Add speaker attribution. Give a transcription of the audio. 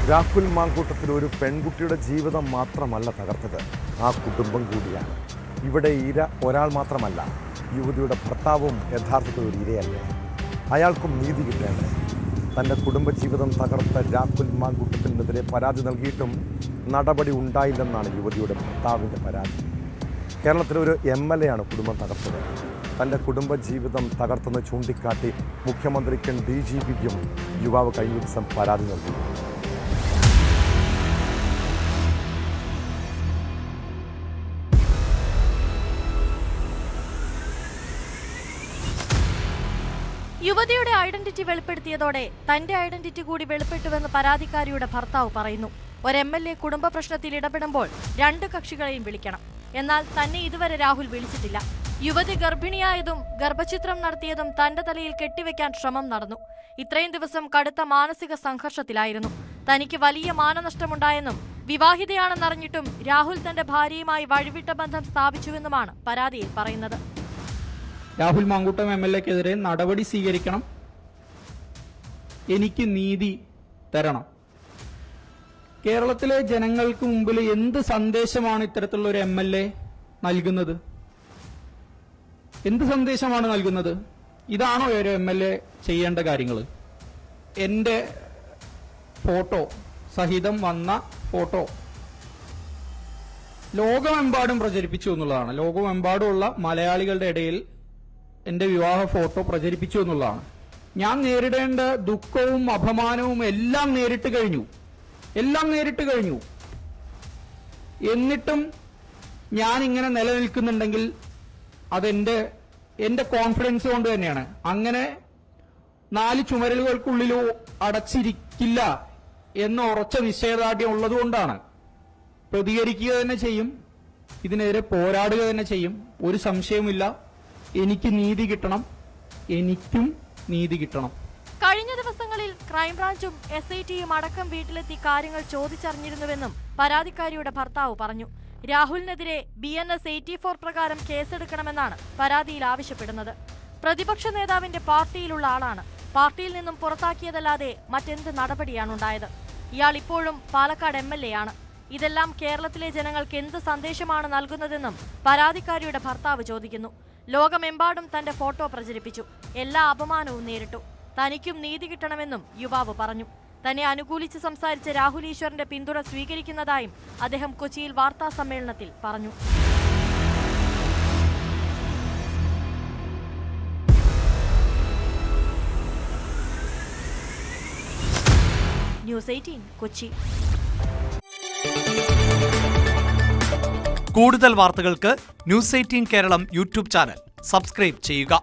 Speaker 1: രാഹുൽ മാങ്കൂട്ടത്തിൽ ഒരു പെൺകുട്ടിയുടെ ജീവിതം മാത്രമല്ല തകർത്തത്, ആ കുടുംബം കൂടിയാണ്. ഇവിടെ ഇര ഒരാൾ മാത്രമല്ല, യുവതിയുടെ ഭർത്താവും യഥാർത്ഥത്തിൽ ഒരു ഇരയല്ലേ. അയാൾക്കും നീതി കിട്ടേണ്ടേ. തൻ്റെ കുടുംബജീവിതം തകർത്ത രാഹുൽ മാങ്കൂട്ടത്തിനെതിരെ പരാതി നൽകിയിട്ടും നടപടി ഉണ്ടായില്ലെന്നാണ് യുവതിയുടെ ഭർത്താവിൻ്റെ പരാതി. കേരളത്തിലെ ഒരു MLA ആണ് കുടുംബം തകർത്തത്. തൻ്റെ കുടുംബജീവിതം തകർത്തെന്ന് ചൂണ്ടിക്കാട്ടി മുഖ്യമന്ത്രിക്കും DGPക്കും യുവാവ് കഴിഞ്ഞ ദിവസം പരാതി നൽകി.
Speaker 2: യുവതിയുടെ ഐഡന്റിറ്റി വെളിപ്പെടുത്തിയതോടെ തന്റെ ഐഡന്റിറ്റി കൂടി വെളിപ്പെട്ടുവെന്ന് പരാതിക്കാരിയുടെ ഭർത്താവ് പറയുന്നു. ഒരു MLA കുടുംബ പ്രശ്നത്തിൽ ഇടപെടുമ്പോൾ രണ്ട് കക്ഷികളെയും വിളിക്കണം. എന്നാൽ തന്നെ ഇതുവരെ രാഹുൽ വിളിച്ചിട്ടില്ല. യുവതി ഗർഭിണിയായതും ഗർഭചിത്രം നടത്തിയതും തന്റെ തലയിൽ കെട്ടിവെക്കാൻ ശ്രമം നടന്നു. ഇത്രയും ദിവസം കടുത്ത മാനസിക സംഘർഷത്തിലായിരുന്നു. തനിക്ക് വലിയ മാനനഷ്ടമുണ്ടായെന്നും വിവാഹിതയാണെന്നറിഞ്ഞിട്ടും രാഹുൽ തന്റെ ഭാര്യയുമായി വഴിവിട്ട ബന്ധം സ്ഥാപിച്ചുവെന്നുമാണ് പരാതിയിൽ പറയുന്നത്.
Speaker 3: രാഹുൽ മാങ്കൂട്ടം MLAക്കെതിരെ നടപടി സ്വീകരിക്കണം, എനിക്ക് നീതി തരണം. കേരളത്തിലെ ജനങ്ങൾക്ക് മുമ്പിൽ എന്ത് സന്ദേശമാണ് ഇത്തരത്തിലുള്ള ഒരു MLA നൽകുന്നത്? എന്ത് സന്ദേശമാണ് നൽകുന്നത്? ഇതാണോ ഒരു MLA ചെയ്യേണ്ട കാര്യങ്ങൾ? എന്റെ ഫോട്ടോ സഹിതം വന്ന ഫോട്ടോ ലോകമെമ്പാടും പ്രചരിപ്പിച്ചു എന്നുള്ളതാണ്. ലോകമെമ്പാടുമുള്ള മലയാളികളുടെ ഇടയിൽ എന്റെ വിവാഹ ഫോട്ടോ പ്രചരിപ്പിച്ചു എന്നുള്ളതാണ്. ഞാൻ നേരിടേണ്ട ദുഃഖവും അപമാനവും എല്ലാം നേരിട്ട് കഴിഞ്ഞു. എന്നിട്ടും ഞാൻ ഇങ്ങനെ നിലനിൽക്കുന്നുണ്ടെങ്കിൽ എന്റെ കോൺഫിഡൻസ് കൊണ്ട് തന്നെയാണ്. അങ്ങനെ 4 ചുമരുകൾക്കുള്ളിൽ അടച്ചിരിക്കില്ല എന്ന ഉറച്ച നിശ്ചയദാർഢ്യം ഉള്ളതുകൊണ്ടാണ്. പ്രതികരിക്കുക തന്നെ ചെയ്യും, ഇതിനെതിരെ പോരാടുക തന്നെ ചെയ്യും. ഒരു സംശയവുമില്ല. എനിക്ക് നീതി കിട്ടണം, എനിക്കും നീതി കിട്ടണം.
Speaker 2: കഴിഞ്ഞ ദിവസങ്ങളിൽ ക്രൈംബ്രാഞ്ചും SITയും അടക്കം വീട്ടിലെത്തി കാര്യങ്ങൾ ചോദിച്ചറിഞ്ഞിരുന്നുവെന്നും പരാതിക്കാരിയുടെ ഭർത്താവ് പറഞ്ഞു. രാഹുലിനെതിരെ BNS 84 പ്രകാരം കേസെടുക്കണമെന്നാണ് പരാതിയിൽ ആവശ്യപ്പെടുന്നത്. പ്രതിപക്ഷ നേതാവിന്റെ പാർട്ടിയിലുള്ള ആളാണ്. പാർട്ടിയിൽ നിന്നും പുറത്താക്കിയതല്ലാതെ മറ്റെന്ത് നടപടിയാണുണ്ടായത്? ഇയാൾ ഇപ്പോഴും പാലക്കാട് MLA ആണ്. ഇതെല്ലാം കേരളത്തിലെ ജനങ്ങൾക്ക് എന്ത് സന്ദേശമാണ് നൽകുന്നതെന്നും പരാതിക്കാരിയുടെ ഭർത്താവ് ചോദിക്കുന്നു. ലോകമെമ്പാടും തന്റെ ഫോട്ടോ പ്രചരിപ്പിച്ചു, എല്ലാ അപമാനവും നേരിട്ടു. തനിക്കും നീതി കിട്ടണമെന്നും യുവാവ് പറഞ്ഞു. തന്നെ അനുകൂലിച്ച് സംസാരിച്ച രാഹുൽ ഈശ്വറിന്റെ പിന്തുണ സ്വീകരിക്കുന്നതായും അദ്ദേഹം കൊച്ചിയിൽ വാർത്താ സമ്മേളനത്തിൽ പറഞ്ഞു. News 18 കൊച്ചി.
Speaker 4: കൂടുതൽ വാർത്തകൾക്ക് News 18 Keralam YouTube channel subscribe ചെയ്യുക.